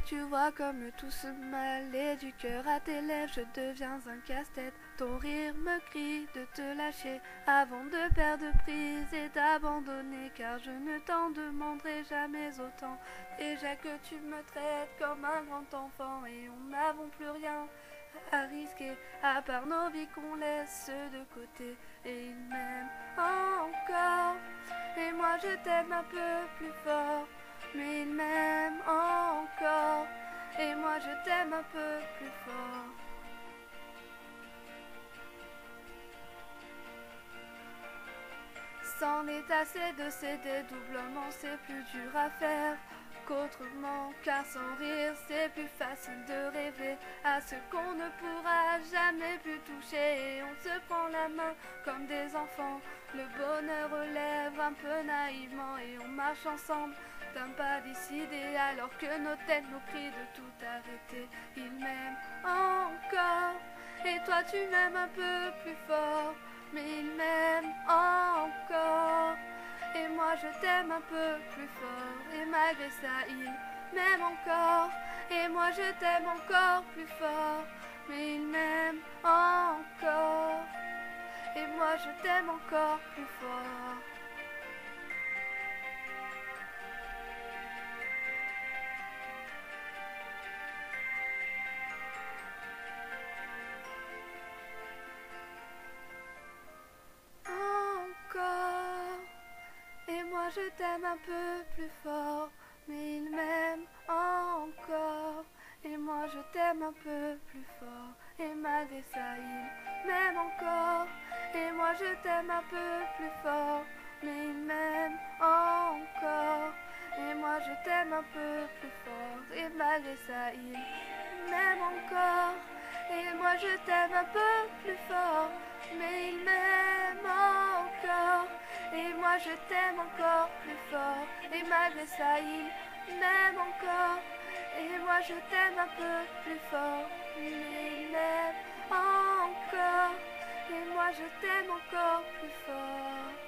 Tu vois comme tout se mêle et du cœur à tes lèvres je deviens un casse-tête. Ton rire me crie de te lâcher avant de perdre prise et d'abandonner, car je ne t'en demanderai jamais autant. Déjà que tu me traites comme un grand enfant et on n'avons plus rien à risquer à part nos vies qu'on laisse de côté. Et il m'aime encore et moi je t'aime un peu plus fort. Mais il m'aime encore et moi je t'aime un peu plus fort. C'en est assez de céder doublement, c'est plus dur à faire qu'autrement, car sans rire c'est plus facile de rêver à ce qu'on ne pourra jamais plus toucher. Et on se prend la main comme des enfants, le bonheur aux lèvres un peu naïvement, et on marche ensemble d'un pas décidé alors que nos têtes nous crient de tout arrêter. Il m'aime encore et toi tu m'aimes un peu plus fort. Mais il m'aime encore et moi je t'aime un peu plus fort. Et malgré ça il m'aime encore et moi je t'aime encore plus fort. Mais il m'aime encore et moi je t'aime encore plus fort. Encore et moi je t'aime un peu plus fort. Mais il m'aime encore et moi je t'aime un peu plus fort. Et malgré ça il m'aime encore et moi je t'aime un peu plus fort. Mais il m'aime encore et moi je t'aime un peu plus fort. Et malgré ça il m'aime encore et moi je t'aime un peu plus fort. Mais il m'aime encore et moi je t'aime encore plus fort. Et malgré ça il m'aime encore et moi je t'aime un peu plus fort. Mais il m'aime encore et moi je t'aime encore plus fort.